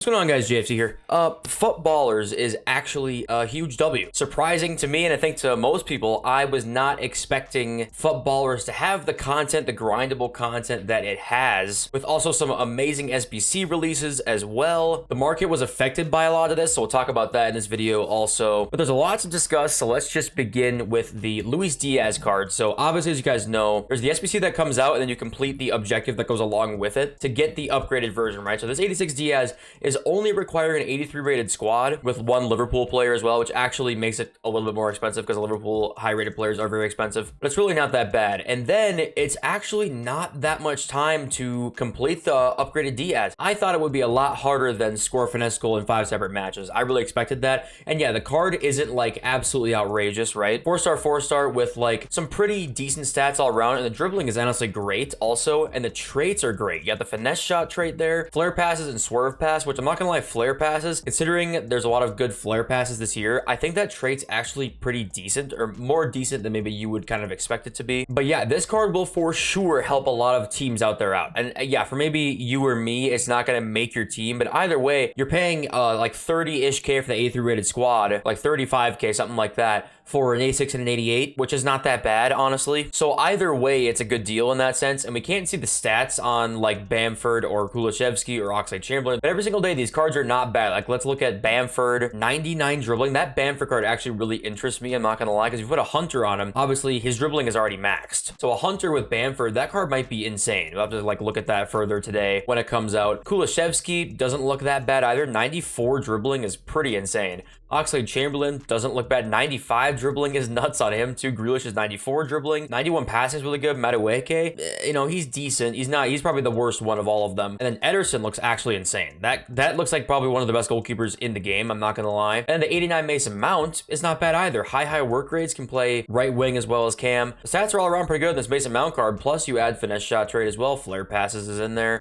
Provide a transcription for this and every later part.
What's going on, guys? JFC here. Footballers is actually a huge W. Surprising to me, and I think to most people, I was not expecting Footballers to have the content, the grindable content that it has, with also some amazing SBC releases as well. The market was affected by a lot of this, so we'll talk about that in this video also. But there's a lot to discuss, so let's just begin with the Luis Diaz card. So obviously, as you guys know, there's the SBC that comes out, and then you complete the objective that goes along with it to get the upgraded version, right? So this 86 Diaz is only requiring an 83 rated squad with one Liverpool player as well, which actually makes it a little bit more expensive because Liverpool high rated players are very expensive, but it's really not that bad. And then it's actually not that much time to complete the upgraded Diaz. I thought it would be a lot harder than score finesse goal in 5 separate matches. I really expected that. And yeah, the card isn't like absolutely outrageous, right? 4-star with like some pretty decent stats all around, and the dribbling is honestly great also, and the traits are great. You got the finesse shot trait there, flare passes and swerve pass, which I'm not gonna lie, flare passes, considering there's a lot of good flare passes this year, I think that trait's actually pretty decent, or more decent than maybe you would kind of expect it to be. But yeah, this card will for sure help a lot of teams out there out. And yeah, for maybe you or me, it's not gonna make your team, but either way, you're paying like 30-ish K for the 83 rated squad, like 35K, something like that, for an 86 and an 88, which is not that bad, honestly. So either way, it's a good deal in that sense. And we can't see the stats on like Bamford or Kulusevski or Oxlade-Chamberlain, but every single day, these cards are not bad. Like, let's look at Bamford, 99 dribbling. That Bamford card actually really interests me, I'm not gonna lie, because if you put a Hunter on him, obviously his dribbling is already maxed. So a Hunter with Bamford, that card might be insane. We'll have to like look at that further today when it comes out. Kulusevski doesn't look that bad either. 94 dribbling is pretty insane. Oxlade-Chamberlain doesn't look bad. 95 dribbling is nuts on him too. Grealish is 94 dribbling. 91 passing is really good. Madueke, you know, he's decent. He's probably the worst one of all of them. And then Ederson looks actually insane. That looks like probably one of the best goalkeepers in the game, I'm not gonna lie. And the 89 Mason Mount is not bad either. High work rates, can play right wing as well as cam. The stats are all around pretty good in this Mason Mount card. Plus you add finesse shot trade as well. Flare passes is in there.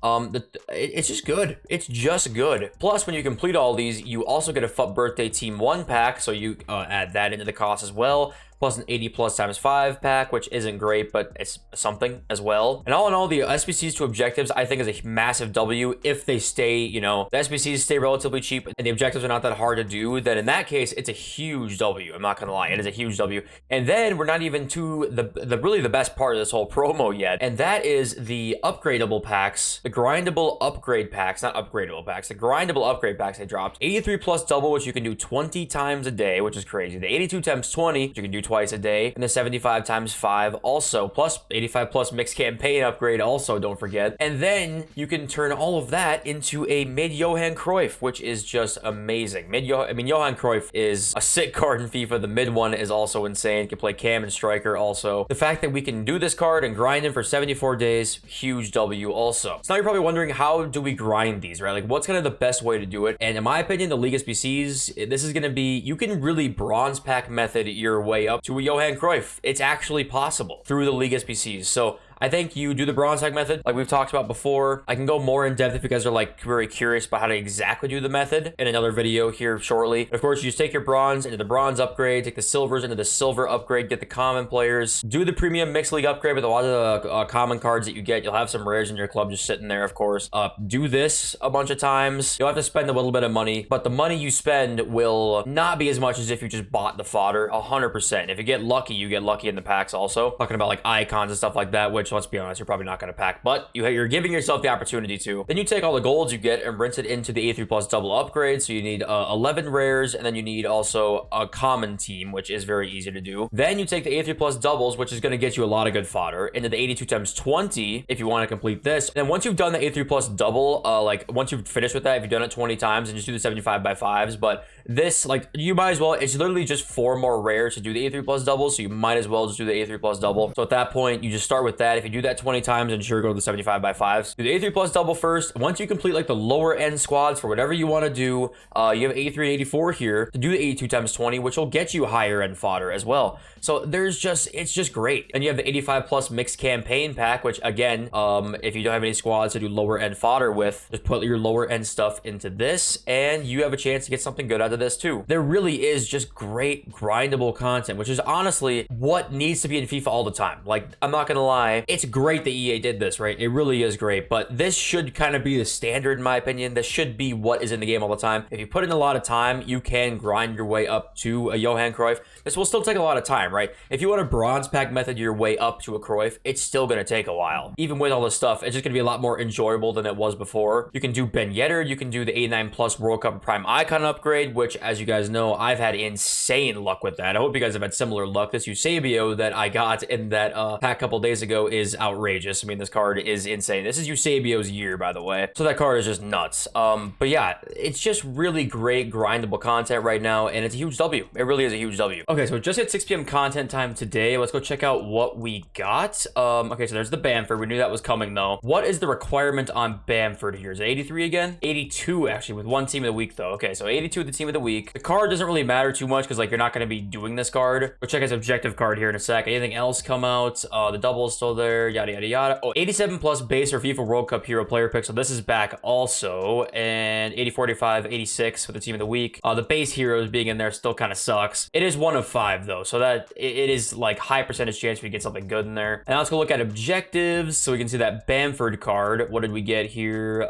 It's just good. It's just good. Plus when you complete all these, you also get a FUT birthday team 1 pack, so you add that into the cost as well, plus an 80 plus times 5 pack, which isn't great, but it's something as well. And all in all, the SBCs to objectives, I think, is a massive W if they stay, you know, the SBCs stay relatively cheap and the objectives are not that hard to do. Then in that case, it's a huge W. I'm not gonna lie, it is a huge W. And then we're not even to the really the best part of this whole promo yet, and that is the upgradable packs, the grindable upgrade packs, not upgradable packs, the grindable upgrade packs they dropped. 83 plus double, which you can do 20 times a day, which is crazy. The 82 times 20, which you can do twice a day, and the 75 times 5 also, plus 85 plus mixed campaign upgrade also, don't forget. And then you can turn all of that into a mid Johan Cruyff, which is just amazing. Johan Cruyff is a sick card in FIFA. The mid one is also insane. You can play cam and striker also. The fact that we can do this card and grind him for 74 days, huge W also. So now you're probably wondering, how do we grind these, right? Like, what's kind of the best way to do it? And in my opinion, the League SBCs, this is going to be, you can really bronze pack method your way up to a Johan Cruyff. It's actually possible through the League SBCs. So I think you do the bronze pack method like we've talked about before. I can go more in depth if you guys are like very curious about how to exactly do the method in another video here shortly. But of course, you just take your bronze into the bronze upgrade, take the silvers into the silver upgrade, get the common players, do the premium mixed league upgrade with a lot of the common cards that you get. You'll have some rares in your club just sitting there, of course. Do this a bunch of times. You'll have to spend a little bit of money, but the money you spend will not be as much as if you just bought the fodder. 100%. If you get lucky, you get lucky in the packs also. Talking about like icons and stuff like that, which, let's be honest, you're probably not going to pack, but you're giving yourself the opportunity to. Then you take all the golds you get and rinse it into the A3 plus double upgrade. So you need 11 rares, and then you need also a common team, which is very easy to do. Then you take the A3 plus doubles, which is going to get you a lot of good fodder, into the 82 times 20 if you want to complete this. And then once you've done the A3 plus double, like once you've finished with that, if you've done it 20 times, and just do the 75 by 5s, but this, like, you might as well, it's literally just 4 more rares to do the A3 plus double, so you might as well just do the A3 plus double. So at that point, you just start with that. If you do that 20 times, and sure, go to the 75 by 5s. Do the A3 plus double first. Once you complete like the lower end squads for whatever you want to do, you have 83 and 84 here to do the 82 times 20, which will get you higher end fodder as well. So it's just great. And you have the 85 plus mixed campaign pack, which again, if you don't have any squads to do lower end fodder with, just put your lower end stuff into this, and you have a chance to get something good out of this too. There really is just great grindable content, which is honestly what needs to be in FIFA all the time. Like, I'm not gonna lie, it's great that EA did this, right? It really is great, but this should kind of be the standard in my opinion. This should be what is in the game all the time. If you put in a lot of time, you can grind your way up to a Johan Cruyff. This will still take a lot of time, right? If you want a bronze pack method your way up to a Cruyff, it's still gonna take a while. Even with all this stuff, it's just gonna be a lot more enjoyable than it was before. You can do Ben Yedder, you can do the 89 plus World Cup Prime Icon upgrade, which as you guys know, I've had insane luck with that. I hope you guys have had similar luck. This Eusebio that I got in that pack a couple days ago is outrageous. I mean, this card is insane. This is Eusebio's year, by the way. So that card is just nuts. But yeah, it's just really great grindable content right now, and it's a huge W. It really is a huge W. Okay, so just at 6 p.m. content time today. Let's go check out what we got. Okay, so there's the Bamford. We knew that was coming though. What is the requirement on Bamford here? Is it 83 again? 82 actually, with one team of the week though. Okay, so 82 with the team of the week. The card doesn't really matter too much because like you're not going to be doing this card. We'll check his objective card here in a sec. Anything else come out? The double is still there. Yada yada yada. Oh, 87 plus base or FIFA World Cup hero player pick. So this is back also. And 84, 85, 86 with the team of the week. The base heroes being in there still kind of sucks. It is 1 of 5 though, so that it is like high percentage chance we get something good in there. And now let's go look at objectives so we can see that Bamford card. What did we get here? We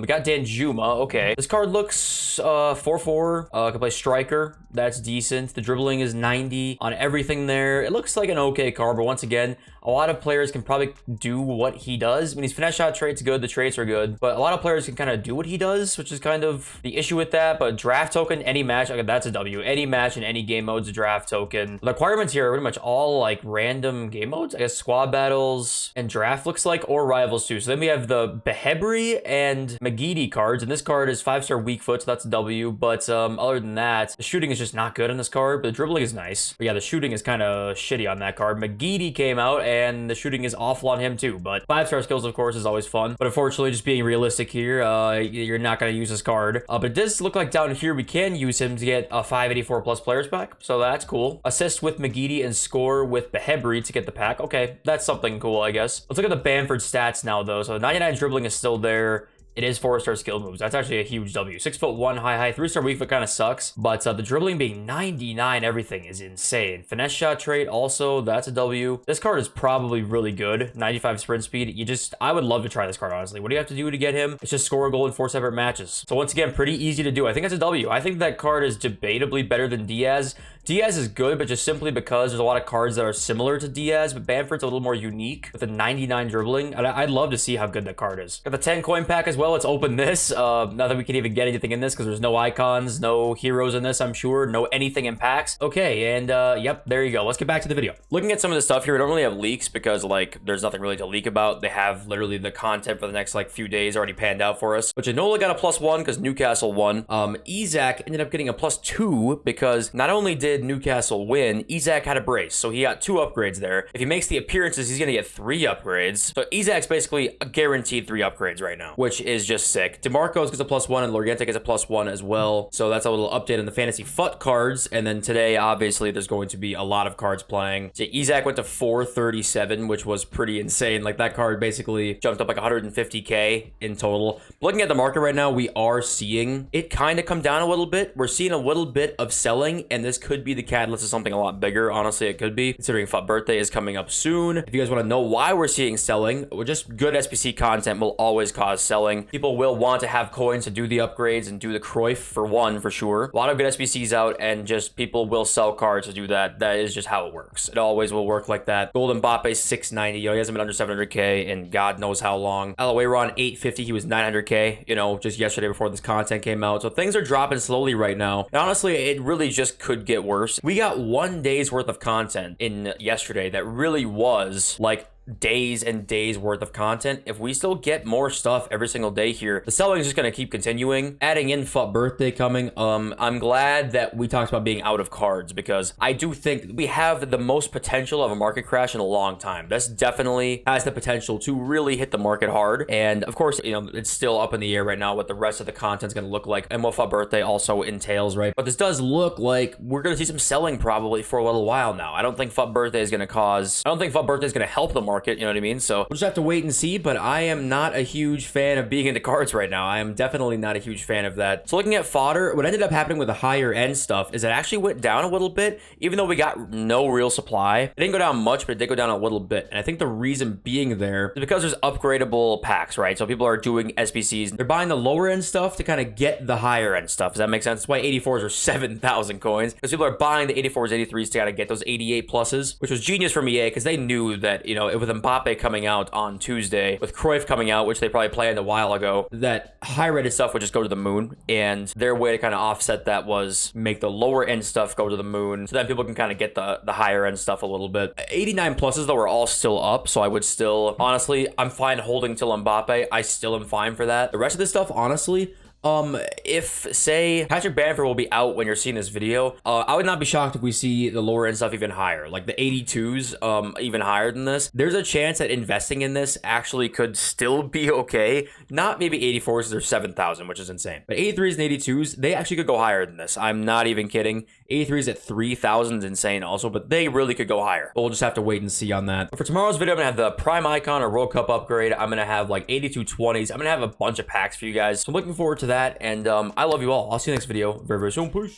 got Danjuma. Okay, this card looks 4-4. Can play striker. That's decent. The dribbling is 90 on everything there. It looks like an okay card, but once again, a lot of players can probably do what he does. I mean, his finesse shot trait's good, the traits are good, but a lot of players can kind of do what he does, which is kind of the issue with that. But draft token, any match, okay, that's a W. Any match in any game mode's a draft token. The requirements here are pretty much all like random game modes. I guess squad battles and draft looks like, or rivals too. So then we have the Behebri and Magidi cards, and this card is 5-star weak foot, so that's a W. But other than that, the shooting is just not good on this card, but the dribbling is nice. But yeah, the shooting is kind of shitty on that card. Magidi came out, and the shooting is awful on him too, but 5-star skills of course is always fun. But unfortunately, just being realistic here, you're not going to use this card. But it does look like down here we can use him to get a 584 plus players pack, so that's cool. Assist with Magidi and score with Behebri to get the pack. Okay, that's something cool, I guess. Let's look at the Bamford stats now though. So 99 dribbling is still there. It is 4-star skill moves. That's actually a huge W. 6'1" high, 3-star weak foot kind of sucks, but the dribbling being 99, everything is insane. Finesse shot trait also, that's a W. This card is probably really good. 95 sprint speed. I would love to try this card, honestly. What do you have to do to get him? It's just score a goal in 4 separate matches. So once again, pretty easy to do. I think that's a W. I think that card is debatably better than Diaz. Diaz is good, but just simply because there's a lot of cards that are similar to Diaz, but Bamford's a little more unique with a 99 dribbling. I'd love to see how good that card is. Got the 10 coin pack as well. Let's open this. Not that we can even get anything in this because there's no icons, no heroes in this, I'm sure. No anything in packs. Okay, and yep, there you go. Let's get back to the video. Looking at some of the stuff here, we don't really have leaks because like there's nothing really to leak about. They have literally the content for the next like few days already panned out for us. But Janola got a +1 because Newcastle won. Isaac ended up getting a +2 because not only did Newcastle win, Isaac had a brace, so he got 2 upgrades there. If he makes the appearances, he's gonna get 3 upgrades. So Isaac's basically a guaranteed 3 upgrades right now, which is just sick. DeMarcos gets a +1 and Loriente gets a +1 as well. So that's a little update on the fantasy FUT cards. And then today, obviously, there's going to be a lot of cards playing. So Isaac went to 437, which was pretty insane. Like that card basically jumped up like 150k in total. Looking at the market right now, we are seeing it kind of come down a little bit. We're seeing a little bit of selling, and this could be the catalyst of something a lot bigger. Honestly, it could be, considering FUT birthday is coming up soon. If you guys want to know why we're seeing selling, just good SBC content will always cause selling. People will want to have coins to do the upgrades and do the Cruyff for one, for sure. A lot of good SBCs out, and just people will sell cards to do that. That is just how it works. It always will work like that. Golden Mbappe 690. Yo, he hasn't been under 700k in God knows how long. Alaweron 850. He was 900k, you know, just yesterday before this content came out. So things are dropping slowly right now. And honestly, it really just could get worse. We got 1 day's worth of content in yesterday that really was like days and days worth of content. If we still get more stuff every single day here, the selling is just going to keep continuing. Adding in FUT birthday coming, I'm glad that we talked about being out of cards, because I do think we have the most potential of a market crash in a long time. This definitely has the potential to really hit the market hard. And of course, you know, it's still up in the air right now what the rest of the content's going to look like and what FUT birthday also entails, right? But this does look like we're going to see some selling probably for a little while now. I don't think FUT birthday is going to help the market market, you know what I mean? So we'll just have to wait and see, but I am not a huge fan of being into cards right now. I am definitely not a huge fan of that. So looking at fodder, what ended up happening with the higher end stuff is it actually went down a little bit, even though we got no real supply. It didn't go down much, but it did go down a little bit. And I think the reason being there is because there's upgradable packs, right? So people are doing SBCs. They're buying the lower end stuff to kind of get the higher end stuff. Does that make sense? That's why 84s are 7,000 coins, because people are buying the 84s, 83s to kind of get those 88 pluses, which was genius from EA because they knew that, you know, with Mbappe coming out on Tuesday, with Cruyff coming out, which they probably planned a while ago, that high-rated stuff would just go to the moon. And their way to kind of offset that was make the lower end stuff go to the moon, so that people can kind of get the higher end stuff a little bit. 89 pluses though are all still up, so I would still, honestly, I'm fine holding till Mbappe. I still am fine for that. The rest of this stuff, honestly, if say Patrick Bamford will be out when you're seeing this video, I would not be shocked if we see the lower end stuff even higher, like the 82s, even higher than this. There's a chance that investing in this actually could still be okay. Not maybe 84s, they're 7,000, which is insane. But 83s and 82s, they actually could go higher than this. I'm not even kidding. 83s at 3,000 is insane also, but they really could go higher. But we'll just have to wait and see on that. But for tomorrow's video, I'm gonna have the Prime Icon or World Cup upgrade. I'm gonna have like 82 20s. I'm gonna have a bunch of packs for you guys. So I'm looking forward to that, and I love you all. I'll see you next video very, very soon. Peace.